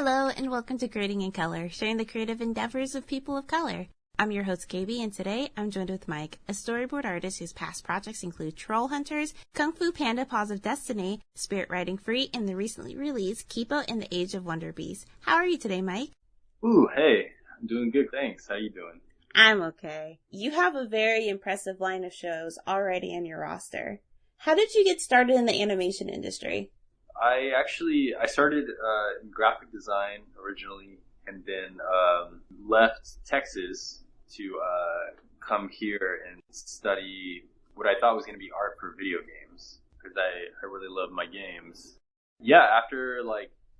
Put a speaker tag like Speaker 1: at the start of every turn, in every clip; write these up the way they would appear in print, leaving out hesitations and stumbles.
Speaker 1: Hello, and welcome to Grading in Color, sharing the creative endeavors of people of color. I'm your host, Kaybe, and today I'm joined with Mike, a storyboard artist whose past projects include Troll Hunters, Kung Fu Panda Paws of Destiny, Spirit Riding Free, and the recently released Kaybe and the Age of Wonder Beasts. How are you today, Mike?
Speaker 2: Ooh, hey, I'm doing good, thanks. How you doing?
Speaker 1: I'm okay. You have a very impressive line of shows already in your roster. How did you get started in the animation industry?
Speaker 2: I started in graphic design originally, and then left Texas to come here and study what I thought was going to be art for video games, because I really love my games. Yeah, after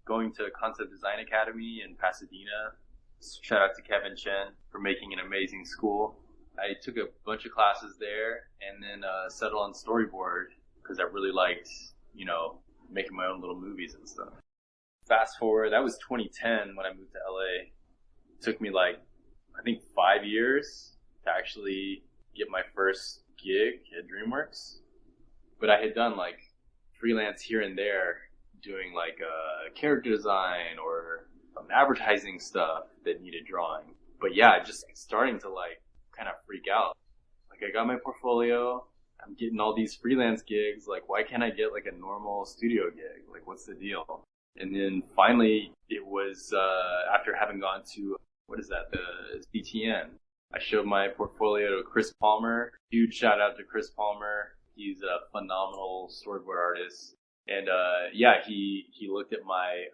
Speaker 2: going to Concept Design Academy in Pasadena, shout out to Kevin Chen for making an amazing school. I took a bunch of classes there, and then settled on storyboard because I really liked, making my own little movies and stuff. Fast forward, that was 2010 when I moved to LA. It took me I think 5 years to actually get my first gig at DreamWorks. But I had done freelance here and there, doing character design or some advertising stuff that needed drawing. But yeah, just starting to kind of freak out. I got my portfolio. I'm getting all these freelance gigs. Why can't I get a normal studio gig? What's the deal? And then finally, it was after having gone to, the CTN. I showed my portfolio to Chris Palmer. Huge shout out to Chris Palmer. He's a phenomenal storyboard artist. And he looked at my,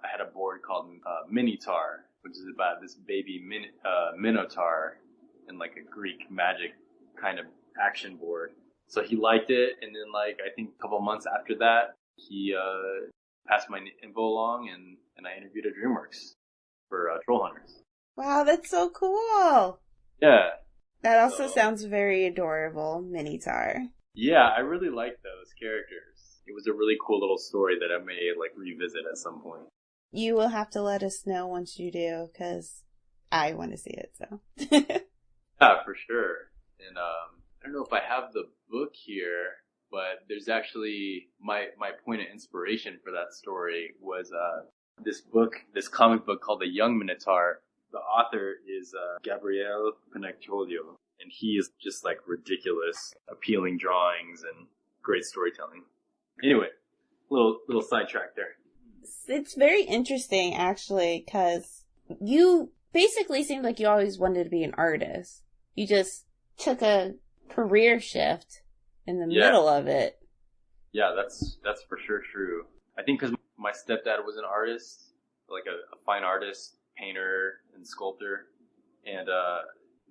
Speaker 2: I had a board called Minotaur, which is about this baby Minotaur and a Greek magic kind of action board. So he liked it, and then I think a couple months after that, he passed my info along, and I interviewed at DreamWorks for Troll Hunters.
Speaker 1: Wow, that's so cool!
Speaker 2: Yeah.
Speaker 1: That also sounds very adorable, Minotaur.
Speaker 2: Yeah, I really like those characters. It was a really cool little story that I may revisit at some point.
Speaker 1: You will have to let us know once you do, because I want to see it, so.
Speaker 2: Yeah, for sure. And I don't know if I have the book here, but there's actually my point of inspiration for that story was this comic book called The Young Minotaur. The author is Gabriele Pinacciolio, and he is just ridiculous, appealing drawings and great storytelling. Anyway, little sidetrack there.
Speaker 1: It's very interesting, actually, because you basically seemed like you always wanted to be an artist. You just took a career shift in the middle of it.
Speaker 2: Yeah, that's for sure true. I think because my stepdad was an artist, a fine artist, painter, and sculptor. And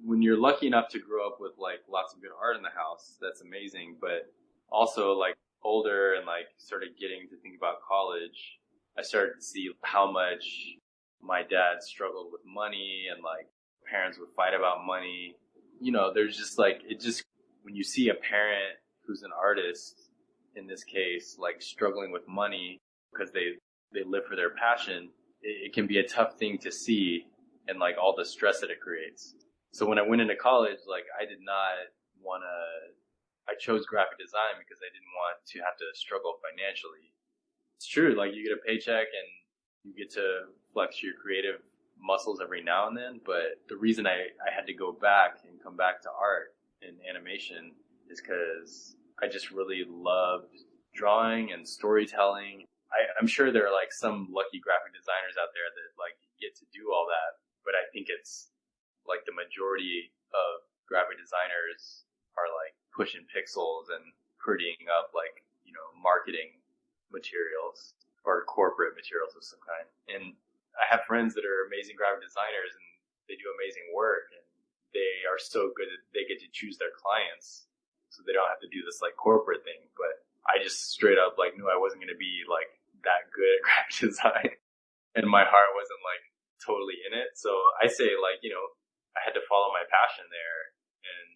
Speaker 2: when you're lucky enough to grow up with lots of good art in the house, that's amazing. But also older and started getting to think about college, I started to see how much my dad struggled with money, and parents would fight about money. There's just when you see a parent who's an artist, in this case, struggling with money because they live for their passion, it can be a tough thing to see, and all the stress that it creates. So when I went into college, I did not want to, I chose graphic design because I didn't want to have to struggle financially. It's true, you get a paycheck and you get to flex your creative muscles every now and then, but the reason I had to go back and come back to art and animation is because I just really loved drawing and storytelling. I'm sure there are some lucky graphic designers out there that get to do all that, but I think it's the majority of graphic designers are pushing pixels and prettying up marketing materials or corporate materials of some kind. And I have friends that are amazing graphic designers, and they do amazing work, and they are so good that they get to choose their clients, so they don't have to do this corporate thing. But I just straight up knew I wasn't going to be that good at graphic design, and my heart wasn't totally in it. So I say I had to follow my passion there and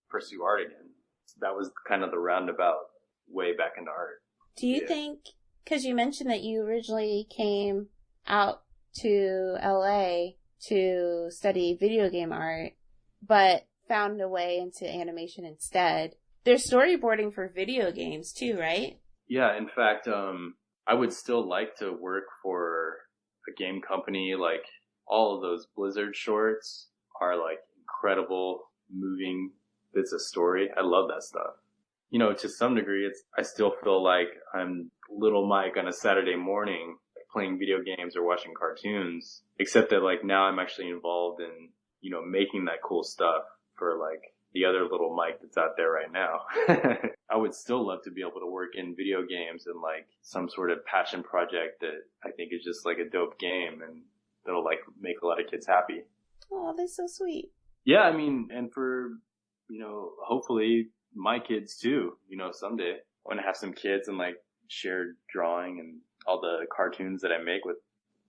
Speaker 2: pursue art again. So that was kind of the roundabout way back into art.
Speaker 1: Do you think, because you mentioned that you originally came out to LA to study video game art, but found a way into animation instead. There's storyboarding for video games too, right?
Speaker 2: Yeah, in fact, I would still like to work for a game company, like all of those Blizzard shorts are like incredible, moving bits of story. I love that stuff. You know, to some degree, I still feel like I'm little Mike on a Saturday morning playing video games or watching cartoons, except that like now I'm actually involved in, you know, making that cool stuff for like the other little Mike that's out there right now. I would still love to be able to work in video games and like some sort of passion project that I think is just like a dope game and that'll like make a lot of kids happy.
Speaker 1: Oh, that's so sweet.
Speaker 2: Yeah, I mean, and for, you know, hopefully my kids too, you know, someday I want to have some kids and like share drawing and all the cartoons that I make with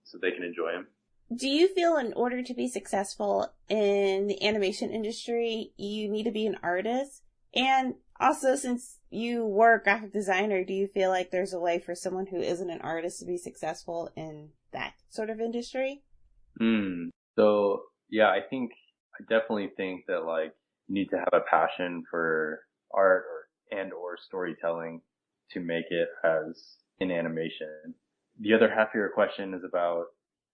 Speaker 2: so they can enjoy them.
Speaker 1: Do you feel in order to be successful in the animation industry, you need to be an artist? And also, since you were a graphic designer, do you feel like there's a way for someone who isn't an artist to be successful in that sort of industry?
Speaker 2: So, yeah, I definitely think that like you need to have a passion for art or storytelling to make it as in animation. The other half of your question is about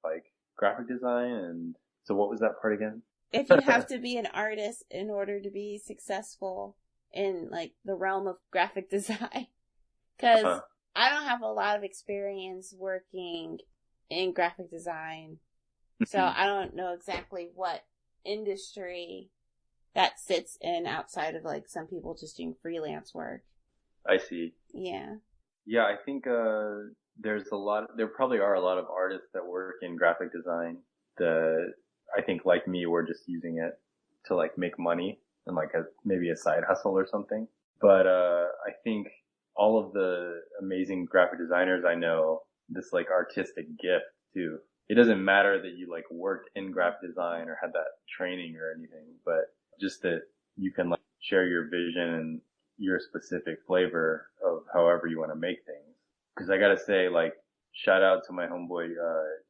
Speaker 2: like graphic design, and so what was that part again?
Speaker 1: If you have to be an artist in order to be successful in like the realm of graphic design, because I don't have a lot of experience working in graphic design, so I don't know exactly what industry that sits in outside of like some people just doing freelance work.
Speaker 2: I see.
Speaker 1: Yeah.
Speaker 2: Yeah, I think there probably are a lot of artists that work in graphic design that I think like me were just using it to like make money and like maybe a side hustle or something. But I think all of the amazing graphic designers I know, this like artistic gift too. It doesn't matter that you like worked in graphic design or had that training or anything, but just that you can like share your vision and your specific flavor of however you want to make things. Cause I gotta say, like, shout out to my homeboy,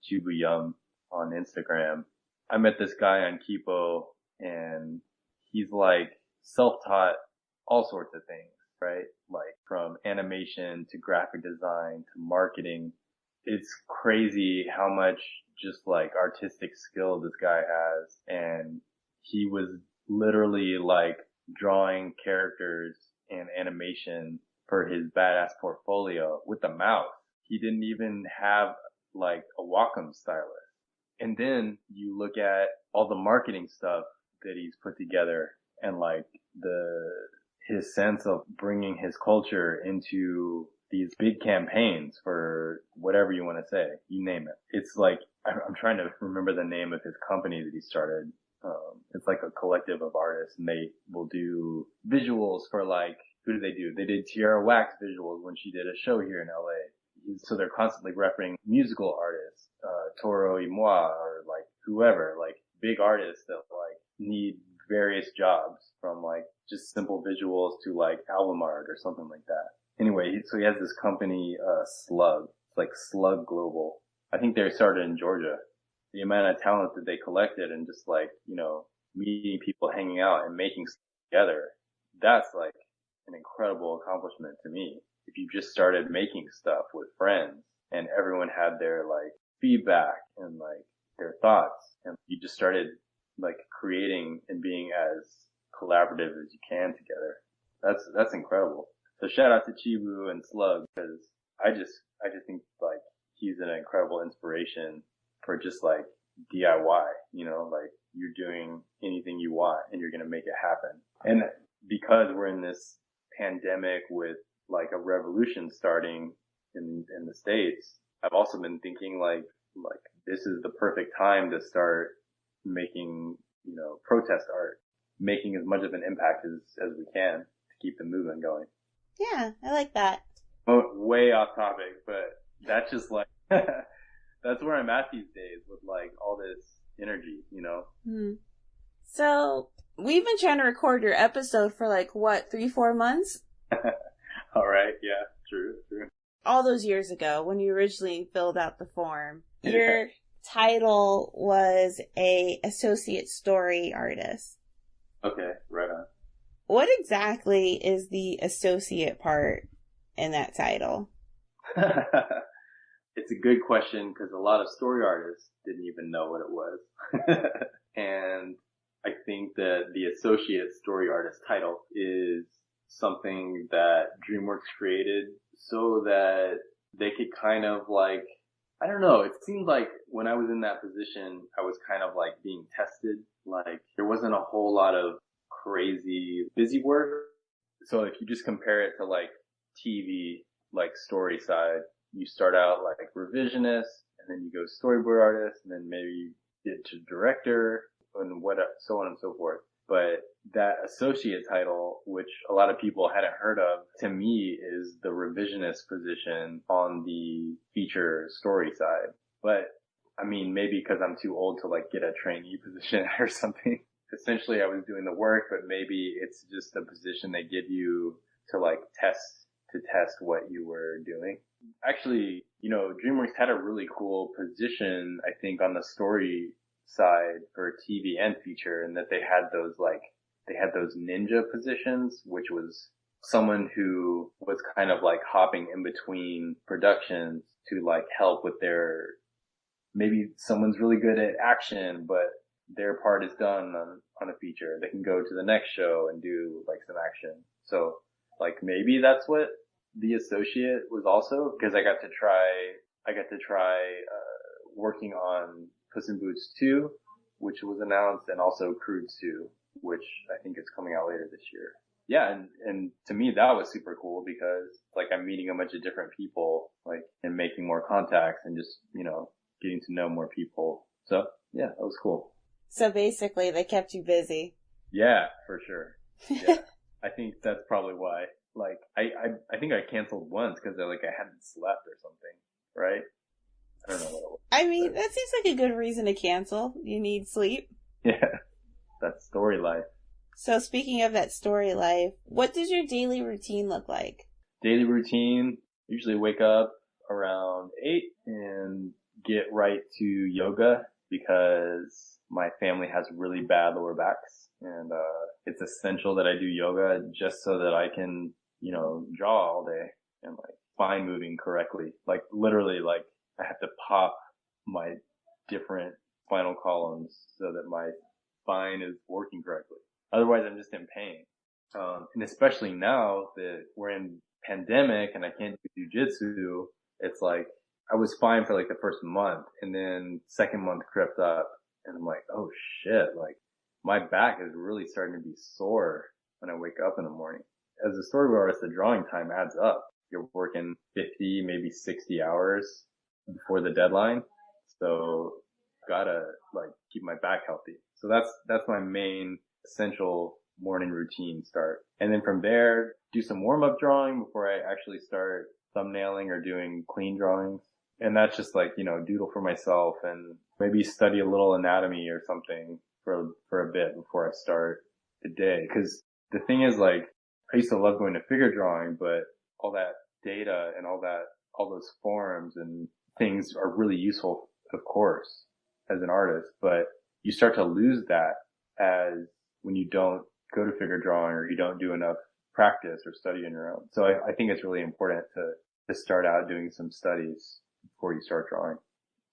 Speaker 2: Chibu Yum on Instagram. I met this guy on Kipo and he's like self-taught all sorts of things, right? Like from animation to graphic design to marketing. It's crazy how much just like artistic skill this guy has. And he was literally like drawing characters and animation for his badass portfolio with the mouse. He didn't even have like a Wacom stylus. And then you look at all the marketing stuff that he's put together and like his sense of bringing his culture into these big campaigns for whatever you want to say, you name it. It's like, I'm trying to remember the name of his company that he started. It's like a collective of artists and they will do visuals for like, who do they do? They did Tierra Wax visuals when she did a show here in LA. So they're constantly referencing musical artists, Toro y Moi or like whoever, like big artists that like need various jobs from like just simple visuals to like album art or something like that. Anyway, so he has this company, Slug. It's like Slug Global. I think they started in Georgia. The amount of talent that they collected and just like, you know, meeting people, hanging out and making stuff together, that's like an incredible accomplishment to me. If you just started making stuff with friends and everyone had their like feedback and like their thoughts and you just started like creating and being as collaborative as you can together, that's incredible. So shout out to Chibu and Slug because I just think like he's an incredible inspiration for just like DIY, you know, like you're doing anything you want and you're going to make it happen. And because we're in this pandemic with like a revolution starting in the States, I've also been thinking like this is the perfect time to start making, you know, protest art, making as much of an impact as we can to keep the movement going.
Speaker 1: Yeah, I like that.
Speaker 2: Way off topic, but that's just like, that's where I'm at these days with like all this energy, you know?
Speaker 1: So we've been trying to record your episode for like, what, 3-4 months?
Speaker 2: All right. Yeah, true.
Speaker 1: All those years ago when you originally filled out the form, your title was a associate story artist.
Speaker 2: Okay, right on.
Speaker 1: What exactly is the associate part in that title?
Speaker 2: it's a good question because a lot of story artists didn't even know what it was. And I think that the associate story artist title is something that DreamWorks created so that they could kind of like, I don't know, it seemed like when I was in that position, I was kind of like being tested. Like there wasn't a whole lot of crazy busy work. So if you just compare it to like TV, like story side, you start out like revisionist and then you go storyboard artist and then maybe you get to director and what, so on and so forth. But that associate title, which a lot of people hadn't heard of, to me is the revisionist position on the feature story side. But I mean, maybe because I'm too old to like get a trainee position or something. Essentially, I was doing the work, but maybe it's just a position they give you to like test what you were doing. Actually, you know, DreamWorks had a really cool position, I think, on the story side for TV and feature, and that they had those ninja positions, which was someone who was kind of like hopping in between productions to like help with their, maybe someone's really good at action, but their part is done on a feature. They can go to the next show and do like some action. So like maybe that's what the associate was also, because I got to try working on Puss in Boots 2, which was announced, and also Crude 2, which I think is coming out later this year. Yeah, and to me that was super cool because like I'm meeting a bunch of different people, like, and making more contacts and just, you know, getting to know more people. So yeah, that was cool.
Speaker 1: So basically they kept you busy.
Speaker 2: Yeah, for sure. Yeah. I think that's probably why. Like, I think I canceled once because I hadn't slept or something, right? I don't know what it was.
Speaker 1: I mean, that seems like a good reason to cancel. You need sleep.
Speaker 2: Yeah, that's story life.
Speaker 1: So speaking of that story life, what does your daily routine look like?
Speaker 2: Daily routine, usually wake up around 8 and get right to yoga because my family has really bad lower backs, and it's essential that I do yoga just so that I can, you know, draw all day and like spine moving correctly. Like literally, like I have to pop my different spinal columns so that my spine is working correctly. Otherwise, I'm just in pain. And especially now that we're in pandemic and I can't do jujitsu, it's like I was fine for like the first month, and then second month crept up, and I'm like, oh shit, like my back is really starting to be sore when I wake up in the morning. As a storyboard artist, the drawing time adds up. You're working 50, maybe 60 hours before the deadline. So gotta like keep my back healthy. So that's my main essential morning routine start. And then from there, do some warm up drawing before I actually start thumbnailing or doing clean drawings. And that's just like, you know, doodle for myself and maybe study a little anatomy or something for a bit before I start the day. Cause the thing is, like, I used to love going to figure drawing, but all that data and all those forms and things are really useful, of course, as an artist, but you start to lose that as when you don't go to figure drawing or you don't do enough practice or study on your own. So I think it's really important to start out doing some studies before you start drawing.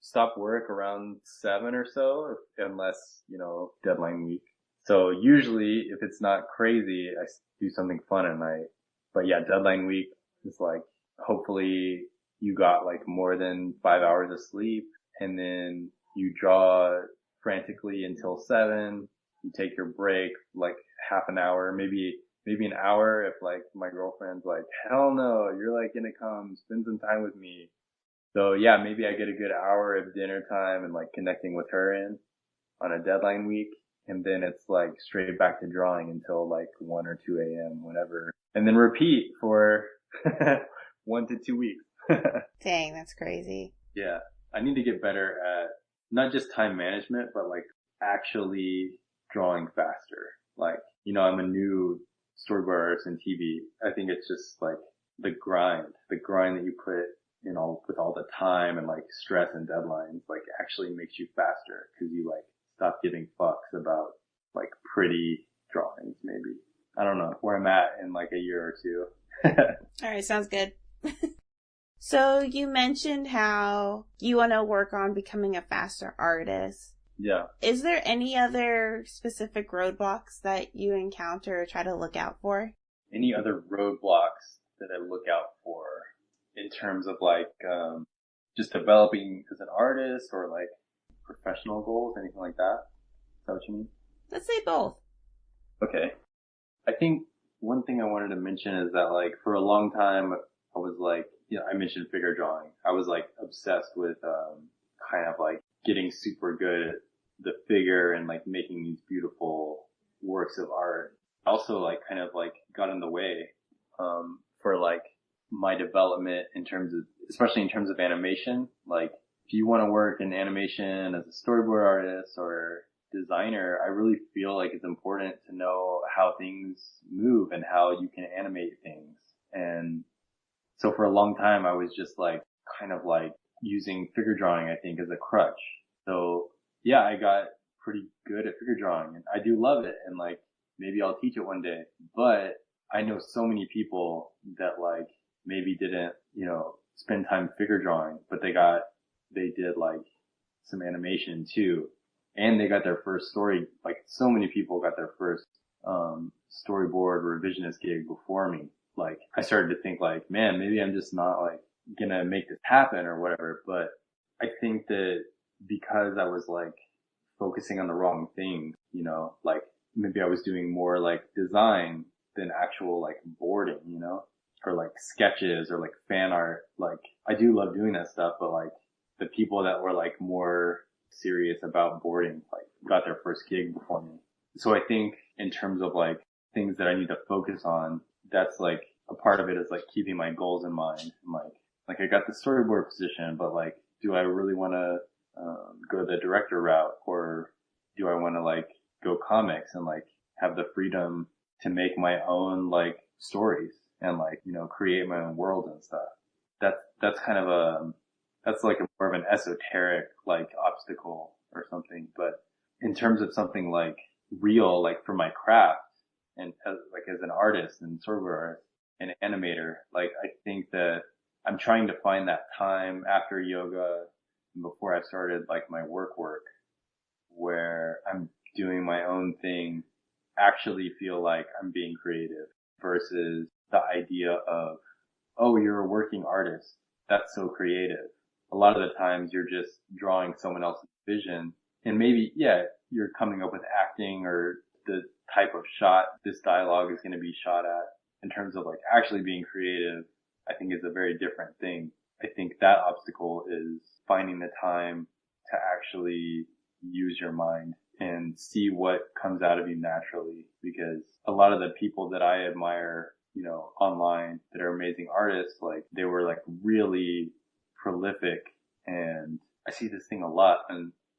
Speaker 2: Stop work around 7 or so, unless, you know, deadline week. So usually if it's not crazy, I do something fun at night. But yeah, deadline week is like, hopefully you got like more than 5 hours of sleep, and then you draw frantically until 7. You take your break like half an hour, maybe an hour if like my girlfriend's like, hell no, you're like gonna come spend some time with me. So yeah, maybe I get a good hour of dinner time and like connecting with her on a deadline week. And then it's like straight back to drawing until like 1 or 2 a.m., whatever. And then repeat for 1 to 2 weeks.
Speaker 1: Dang, that's crazy.
Speaker 2: Yeah. I need to get better at not just time management, but like actually drawing faster. Like, you know, I'm a new storyboard artist in TV. I think it's just like the grind that you put in with all the time and like stress and deadlines, like actually makes you faster because you like stop giving fucks about like pretty drawings. Maybe, I don't know where I'm at in like a year or two.
Speaker 1: All right, sounds good. So you mentioned how you want to work on becoming a faster artist.
Speaker 2: Yeah.
Speaker 1: Is there any other specific roadblocks that you encounter or try to look out for?
Speaker 2: Any other roadblocks that I look out for in terms of like just developing as an artist or like professional goals, anything like that? Is that what you mean?
Speaker 1: Let's say both.
Speaker 2: Okay. I think one thing I wanted to mention is that like for a long time I was like, I mentioned figure drawing. I was like obsessed with kind of like getting super good at the figure and like making these beautiful works of art. Also like kind of like got in the way for like my development in terms of, especially in terms of animation. Like if you want to work in animation as a storyboard artist or designer, I really feel like it's important to know how things move and how you can animate things. And so for a long time, I was just like kind of like using figure drawing, I think, as a crutch. So yeah, I got pretty good at figure drawing and I do love it. And like maybe I'll teach it one day, but I know so many people that like maybe didn't, spend time figure drawing, but they did like some animation too. And they got their first story, like so many people got their first, storyboard revisionist gig before me. Like I started to think like, man, maybe I'm just not like gonna make this happen or whatever. But I think that because I was like focusing on the wrong thing, like maybe I was doing more like design than actual like boarding, or like sketches or like fan art. Like I do love doing that stuff, but like the people that were like more serious about boarding, like got their first gig before me. So I think in terms of like things that I need to focus on, that's like a part of it is like keeping my goals in mind. Like I got the storyboard position, but like, do I really want to go the director route, or do I want to like go comics and like have the freedom to make my own like stories and like, create my own world and stuff? That's kind of that's like more of an esoteric like obstacle or something. But in terms of something like real, like for my craft and as an artist and storyboard artist and animator, like I think that I'm trying to find that time after yoga and before I started like my work where I'm doing my own thing, actually feel like I'm being creative versus the idea of, oh, you're a working artist. That's so creative. A lot of the times you're just drawing someone else's vision and maybe, yeah, you're coming up with acting or the type of shot this dialogue is going to be shot at. In terms of like actually being creative, I think is a very different thing. I think that obstacle is finding the time to actually use your mind and see what comes out of you naturally, because a lot of the people that I admire, online that are amazing artists, like they were like really prolific. And I see this thing a lot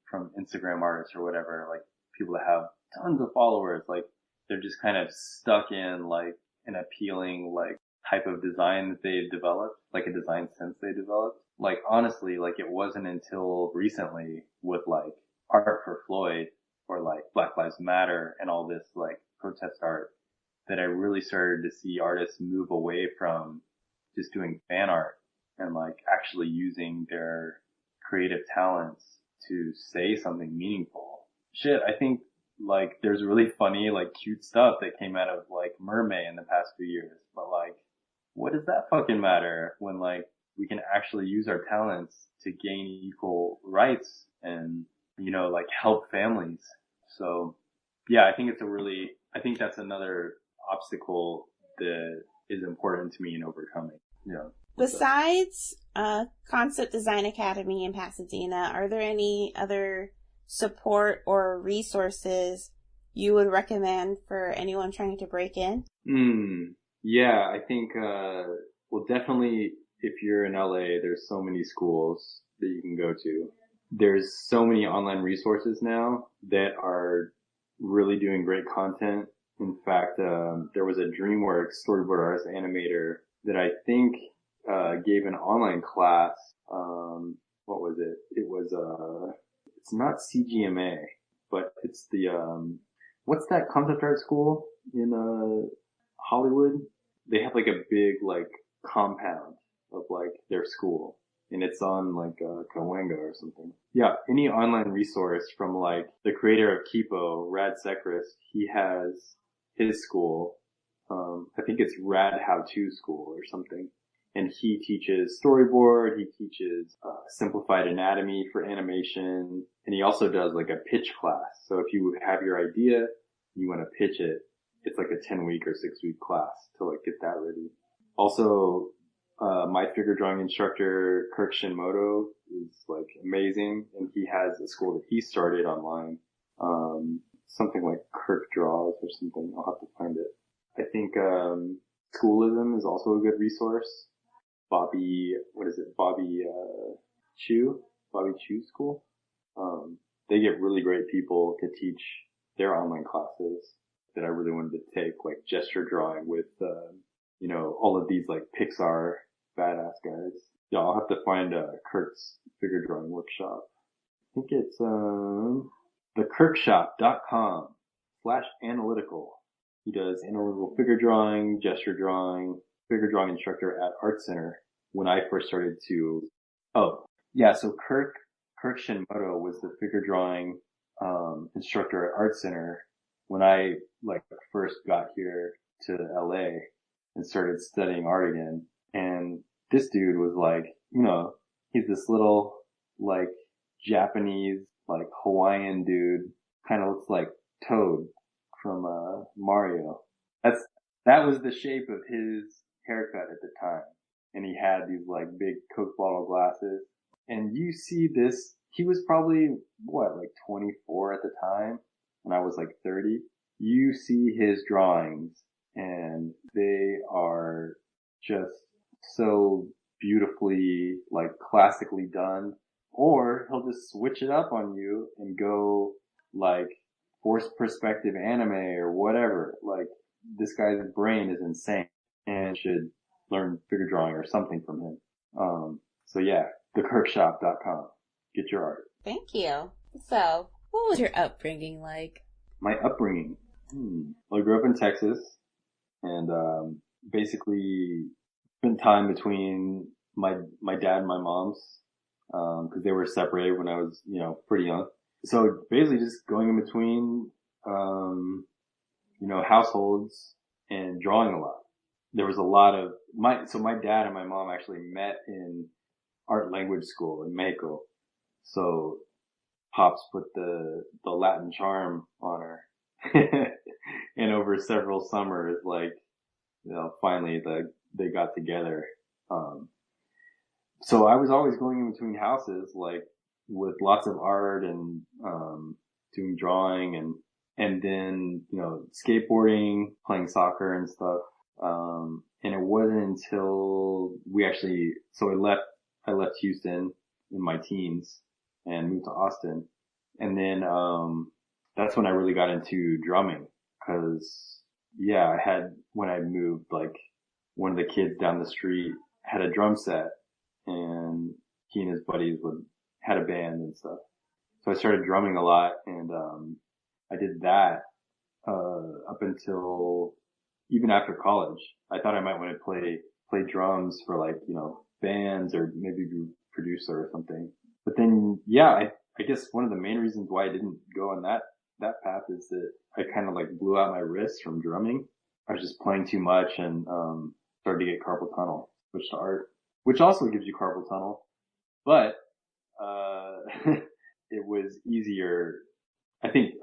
Speaker 2: from Instagram artists or whatever, like people that have tons of followers, like they're just kind of stuck in like an appealing like type of design that they've developed, like a design sense they developed. Like honestly, like it wasn't until recently with like Art for Floyd or like Black Lives Matter and all this like protest art that I really started to see artists move away from just doing fan art and like actually using their creative talents to say something meaningful. Shit, I think like there's really funny, like cute stuff that came out of like Mermaid in the past few years, but like, what does that fucking matter when like we can actually use our talents to gain equal rights and, like help families? So yeah, I think that's another obstacle that is important to me in overcoming. Yeah.
Speaker 1: Besides Concept Design Academy in Pasadena, are there any other support or resources you would recommend for anyone trying to break in?
Speaker 2: Yeah, I think, well, definitely if you're in LA, there's so many schools that you can go to. There's so many online resources now that are really doing great content. In fact, there was a DreamWorks storyboard artist animator that I think, gave an online class. What was it? It was, it's not CGMA, but it's the, what's that concept art school in, Hollywood? They have like a big like compound, of like their school. And it's on like Cahuenga or something. Yeah, any online resource from like the creator of Kipo, Rad Secrist, he has his school. I think it's Rad How To School or something. And he teaches storyboard, he teaches simplified anatomy for animation, and he also does like a pitch class. So if you have your idea, you want to pitch it, it's like a 10-week or 6-week class to like get that ready. Also, my figure drawing instructor, Kirk Shinmoto, is like amazing, and he has a school that he started online. Something like Kirk Draws or something. I'll have to find it. I think Schoolism is also a good resource. Bobby Chu School. They get really great people to teach their online classes that I really wanted to take, like gesture drawing with, all of these like Pixar badass guys. Yeah, I'll have to find Kurt's figure drawing workshop. I think it's thekirkshop.com/analytical. He does analytical figure drawing, gesture drawing, figure drawing instructor at Art Center when I first started to, so Kirk Shinmoto was the figure drawing, instructor at Art Center when I like first got here to LA and started studying art again. And this dude was like, he's this little like Japanese, like Hawaiian dude, kind of looks like Toad from Mario. That was the shape of his haircut at the time. And he had these like big Coke bottle glasses. And you see this, he was probably, like 24 at the time, and I was like 30. You see his drawings, and they are just so beautifully, like classically done. Or he'll just switch it up on you and go like forced perspective anime or whatever. Like, this guy's brain is insane and should learn figure drawing or something from him. So yeah, thekirkshop.com. Get your art.
Speaker 1: Thank you. So, what was your upbringing like?
Speaker 2: My upbringing? Well, I grew up in Texas and, basically spent time between my dad and my mom's, cause they were separated when I was, pretty young. So basically just going in between, households and drawing a lot. There was a lot of my dad and my mom actually met in art language school in Mexico. So Pops put the Latin charm on her. And over several summers, finally they got together. So I was always going in between houses, like with lots of art and, doing drawing and then, skateboarding, playing soccer and stuff. And it wasn't until I left Houston in my teens and moved to Austin. And then, that's when I really got into drumming. Cause when I moved, like one of the kids down the street had a drum set and he and his buddies had a band and stuff. So I started drumming a lot and, I did that, up until even after college. I thought I might want to play drums for bands or maybe be a producer or something. But then, I guess one of the main reasons why I didn't go on that path is that I kind of blew out my wrist from drumming. I was just playing too much and, started to get carpal tunnel, switched to art, which also gives you carpal tunnel. But, it was easier. I think,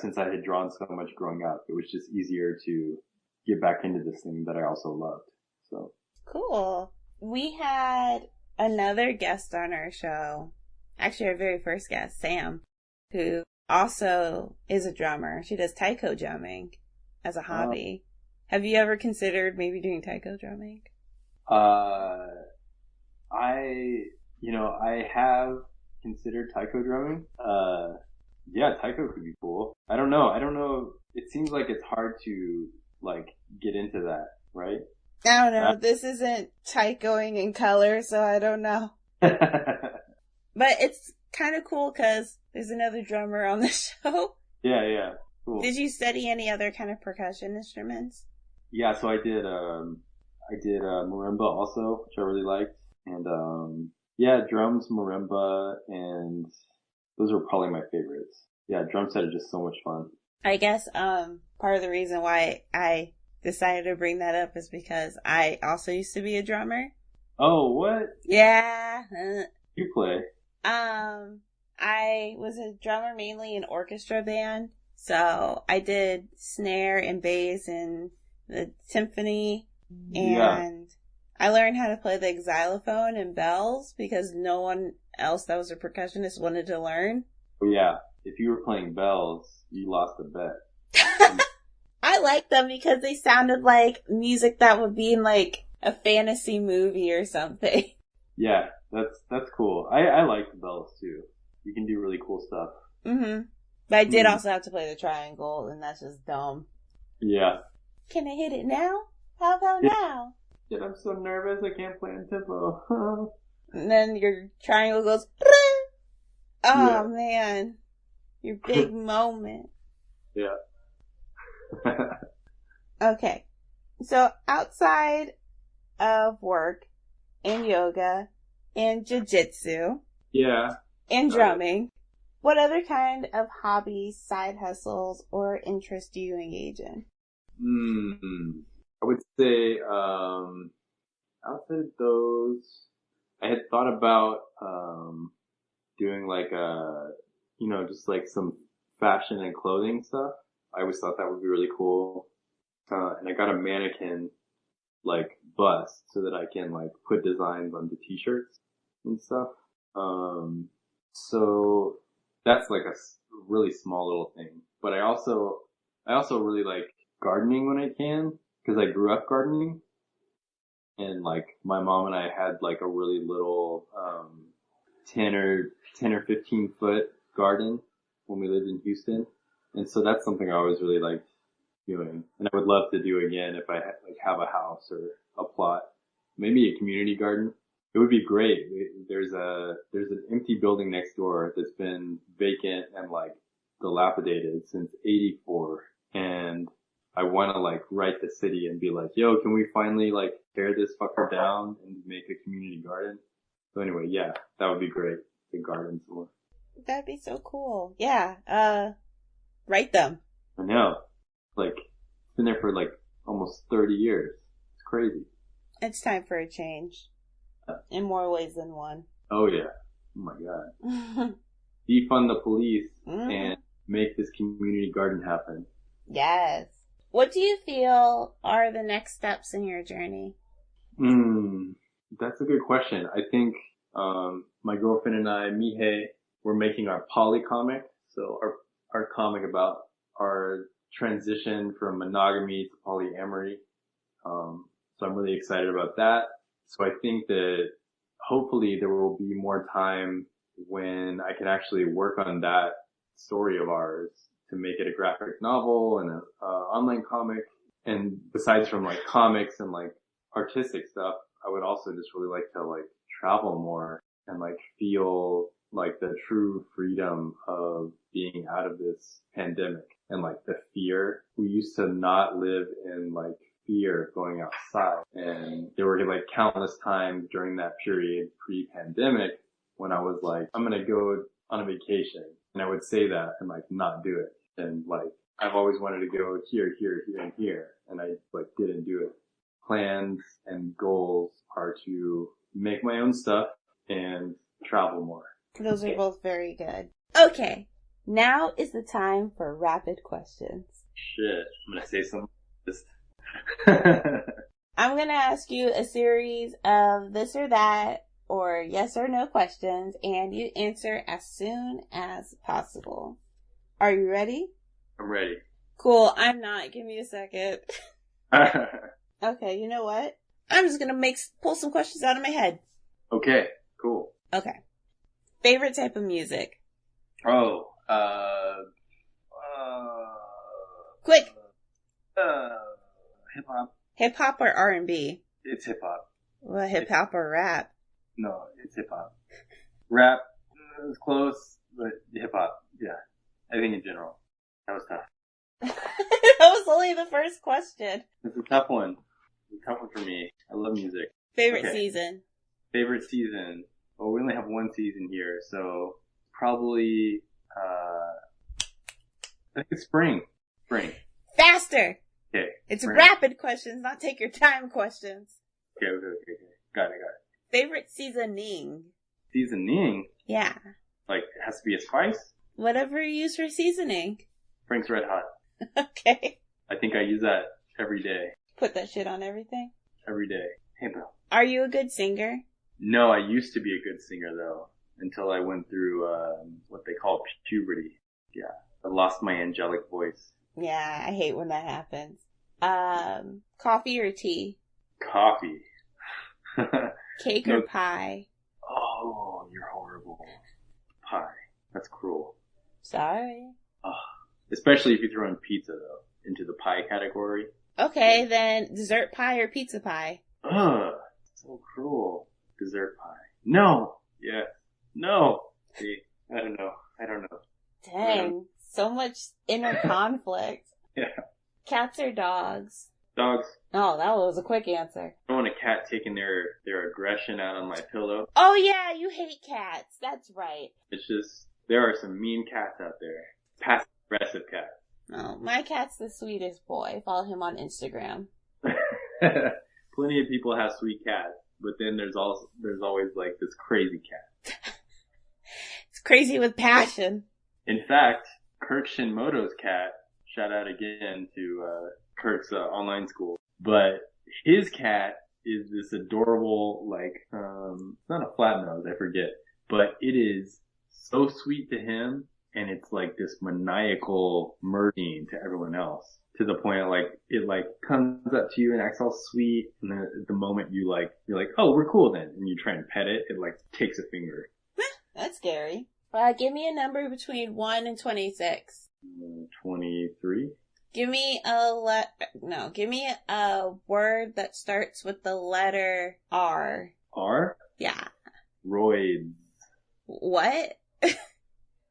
Speaker 2: since I had drawn so much growing up, it was just easier to get back into this thing that I also loved. So.
Speaker 1: Cool. We had another guest on our show, actually our very first guest, Sam, who also is a drummer. She does taiko drumming as a hobby. Have you ever considered maybe doing taiko drumming?
Speaker 2: I have considered taiko drumming. Taiko could be cool. I don't know. It seems like it's hard to get into that, right?
Speaker 1: I don't know. This isn't taikoing in color, so I don't know. But it's kind of cool because there's another drummer on the show.
Speaker 2: Yeah. Cool.
Speaker 1: Did you study any other kind of percussion instruments?
Speaker 2: Yeah, so I did, I did marimba also, which I really liked. And yeah, drums, marimba, and those were probably my favorites. Yeah, drum set are just so much fun.
Speaker 1: I guess part of the reason why I decided to bring that up is because I also used to be a drummer.
Speaker 2: Oh, what?
Speaker 1: Yeah.
Speaker 2: You play?
Speaker 1: I was a drummer mainly in orchestra band. So I did snare and bass in the symphony, and I learned how to play the xylophone and bells because no one else that was a percussionist wanted to learn.
Speaker 2: Oh yeah, if you were playing bells, you lost a bet.
Speaker 1: I liked them because they sounded like music that would be in like a fantasy movie or something.
Speaker 2: Yeah, that's cool. I like the bells too. You can do really cool stuff.
Speaker 1: Mm-hmm. But I did also have to play the triangle, and that's just dumb.
Speaker 2: Yeah.
Speaker 1: Can I hit it now? How about now?
Speaker 2: Yeah, I'm so nervous I can't play in tempo.
Speaker 1: And then your triangle goes, oh man, your big moment.
Speaker 2: Yeah.
Speaker 1: Okay, so outside of work and yoga and jiu-jitsu and drumming, what other kind of hobbies, side hustles, or interests do you engage in?
Speaker 2: I would say outside of those, I had thought about doing like just like some fashion and clothing stuff. I always thought that would be really cool. And I got a mannequin like bust so that I can like put designs onto t-shirts and stuff. So that's like a really small little thing. But I also really like gardening when I can because I grew up gardening. And like my mom and I had like a really little 10 or 15 foot garden when we lived in Houston. And so that's something I always really liked doing. And I would love to do again if I have a house or a plot. Maybe a community garden. It would be great. There's an empty building next door that's been vacant and like dilapidated since '84. And I want to like write the city and be like, yo, can we finally like tear this fucker down and make a community garden? So anyway, yeah, that would be great to garden some more.
Speaker 1: That'd be so cool. Yeah. Write them.
Speaker 2: I know. Like, it's been there for like almost 30 years. It's crazy.
Speaker 1: It's time for a change. In more ways than one.
Speaker 2: Oh yeah. Oh my god. Defund the police and make this community garden happen.
Speaker 1: Yes. What do you feel are the next steps in your journey?
Speaker 2: That's a good question. I think my girlfriend and I, Mihei, we're making our poly comic. So our comic about our transition from monogamy to polyamory. So I'm really excited about that. So I think that hopefully there will be more time when I can actually work on that story of ours to make it a graphic novel and an online comic. And besides from like comics and like artistic stuff, I would also just really like to like travel more and like feel like the true freedom of being out of this pandemic and like the fear. We used to not live in like fear of going outside. And there were like countless times during that period pre-pandemic when I was like, I'm going to go on a vacation. And I would say that and like not do it. And like, I've always wanted to go here, here, here, and here. And I like didn't do it. Plans and goals are to make my own stuff and travel more.
Speaker 1: Those are both very good. Okay. Now is the time for rapid questions.
Speaker 2: Shit. I'm going to say something.
Speaker 1: I'm going to ask you a series of this or that or yes or no questions, and you answer as soon as possible. Are you ready?
Speaker 2: I'm ready.
Speaker 1: Cool. I'm not. Give me a second. Okay, you know what? I'm just going to pull some questions out of my head.
Speaker 2: Okay, cool.
Speaker 1: Okay. Favorite type of music?
Speaker 2: Oh,
Speaker 1: Quick.
Speaker 2: Hip hop.
Speaker 1: Hip hop or R&B?
Speaker 2: It's hip hop.
Speaker 1: Well, hip hop or rap?
Speaker 2: No, it's hip hop. Rap is close, but hip hop, yeah. I think in general. That was tough.
Speaker 1: That was only the first question.
Speaker 2: It's a tough one. Tough one for me. I love music.
Speaker 1: Favorite
Speaker 2: Okay.
Speaker 1: season?
Speaker 2: Favorite season? Well, we only have one season here, so probably, I think it's spring. Spring.
Speaker 1: Faster!
Speaker 2: Okay.
Speaker 1: It's
Speaker 2: spring.
Speaker 1: rapid questions, not take your time questions.
Speaker 2: Okay. Got it.
Speaker 1: Favorite seasoning?
Speaker 2: Seasoning?
Speaker 1: Yeah.
Speaker 2: Like, it has to be a spice?
Speaker 1: Whatever you use for seasoning.
Speaker 2: Frank's Red Hot.
Speaker 1: Okay.
Speaker 2: I think I use that every day.
Speaker 1: Put that shit on everything.
Speaker 2: Every day. Hey, Bill.
Speaker 1: Are you a good singer?
Speaker 2: No, I used to be a good singer, though, until I went through what they call puberty. Yeah. I lost my angelic voice.
Speaker 1: Yeah, I hate when that happens. Coffee or tea?
Speaker 2: Coffee.
Speaker 1: Cake or pie?
Speaker 2: Oh, you're horrible. Pie. That's cruel.
Speaker 1: Sorry.
Speaker 2: Especially if you throw in pizza, though, into the pie category.
Speaker 1: Okay, then dessert pie or pizza pie?
Speaker 2: Ugh, so cruel. Dessert pie. No. Yeah. No. See, I don't know.
Speaker 1: Dang, so much inner conflict.
Speaker 2: Yeah.
Speaker 1: Cats or dogs?
Speaker 2: Dogs.
Speaker 1: Oh, that was a quick answer.
Speaker 2: I don't want a cat taking their aggression out on my pillow.
Speaker 1: Oh yeah, you hate cats. That's right.
Speaker 2: It's just, there are some mean cats out there. Passive aggressive cats.
Speaker 1: Oh, my cat's the sweetest boy. Follow him on Instagram.
Speaker 2: Plenty of people have sweet cats, but then there's always like this crazy cat.
Speaker 1: It's crazy with passion.
Speaker 2: In fact, Kirk Shinmoto's cat, shout out again to Kirk's online school, but his cat is this adorable, like, it's not a flat nose, I forget, but it is so sweet to him, and it's like this maniacal merging to everyone else, to the point of like, it like comes up to you and acts all sweet, and then at the moment you're like, oh, we're cool then, and you try and pet it, it like takes a finger.
Speaker 1: That's scary. Give me a number between 1 and 26.
Speaker 2: 23?
Speaker 1: Give me a word that starts with the letter R.
Speaker 2: R?
Speaker 1: Yeah.
Speaker 2: Roids.
Speaker 1: What?
Speaker 2: I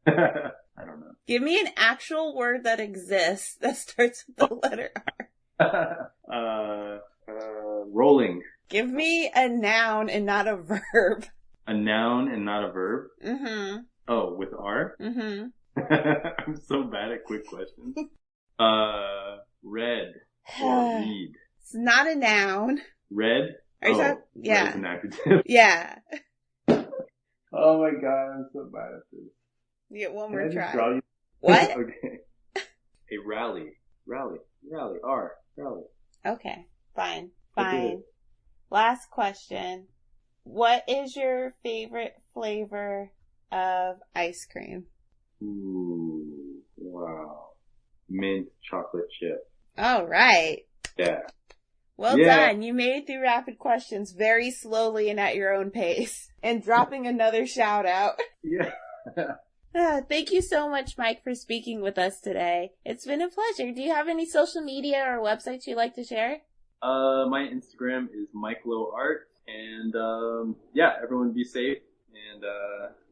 Speaker 2: don't know.
Speaker 1: Give me an actual word that exists that starts with the letter R.
Speaker 2: Rolling.
Speaker 1: Give me a noun and not a verb.
Speaker 2: A noun and not a verb?
Speaker 1: Mm-hmm.
Speaker 2: Oh, with R?
Speaker 1: Mm-hmm.
Speaker 2: I'm so bad at quick questions. Red. Or read.
Speaker 1: It's not a noun.
Speaker 2: Red?
Speaker 1: Are you talking? Yeah.
Speaker 2: Red's an adjective.
Speaker 1: Yeah.
Speaker 2: Oh my god, I'm so bad at this.
Speaker 1: You get one
Speaker 2: Can
Speaker 1: more
Speaker 2: I just
Speaker 1: try.
Speaker 2: draw you?
Speaker 1: What?
Speaker 2: Okay. A rally. Rally. R. Rally.
Speaker 1: Okay. Fine.
Speaker 2: Okay.
Speaker 1: Last question. What is your favorite flavor of ice cream?
Speaker 2: Ooh. Wow. Mint chocolate chip.
Speaker 1: All right.
Speaker 2: Yeah.
Speaker 1: Well done. You made it through rapid questions very slowly and at your own pace. And dropping another shout out.
Speaker 2: Yeah.
Speaker 1: Thank you so much, Mike, for speaking with us today. It's been a pleasure. Do you have any social media or websites you'd like to share?
Speaker 2: My Instagram is MikeLowArt, and yeah, everyone be safe, and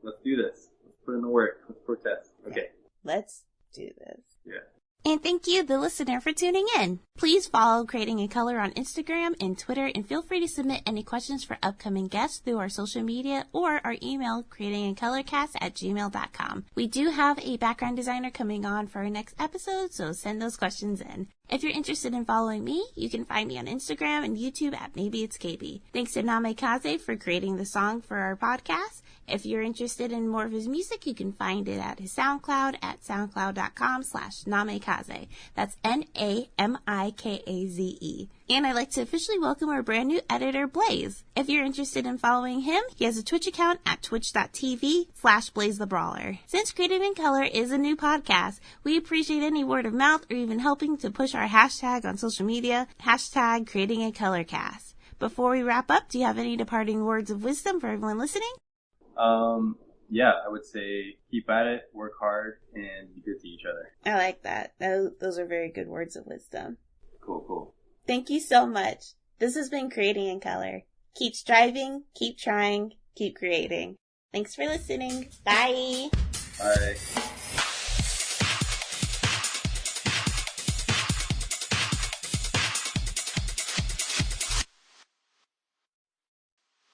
Speaker 2: let's do this. Let's put in the work. Let's protest. Okay.
Speaker 1: Let's do this.
Speaker 2: Yeah.
Speaker 1: And thank you, the listener, for tuning in. Please follow Creating in Color on Instagram and Twitter, and feel free to submit any questions for upcoming guests through our social media or our email, creatingincolorcast@gmail.com. We do have a background designer coming on for our next episode, so send those questions in. If you're interested in following me, you can find me on Instagram and YouTube at Maybe It's Kaybe. Thanks to Namekaze for creating the song for our podcast. If you're interested in more of his music, you can find it at his SoundCloud at soundcloud.com/Namekaze. That's Namikaze. And I'd like to officially welcome our brand new editor, Blaze. If you're interested in following him, he has a Twitch account at twitch.tv/BlazeTheBrawler. Since Created in Color is a new podcast, we appreciate any word of mouth or even helping to push our hashtag on social media, #CreatingInColorCast. Before we wrap up, do you have any departing words of wisdom for everyone listening?
Speaker 2: Yeah, I would say keep at it, work hard, and be good to each other.
Speaker 1: I like that. Those are very good words of wisdom.
Speaker 2: Cool.
Speaker 1: Thank you so much. This has been Creating in Color. Keep striving, keep trying, keep creating. Thanks for listening. Bye.
Speaker 2: Bye.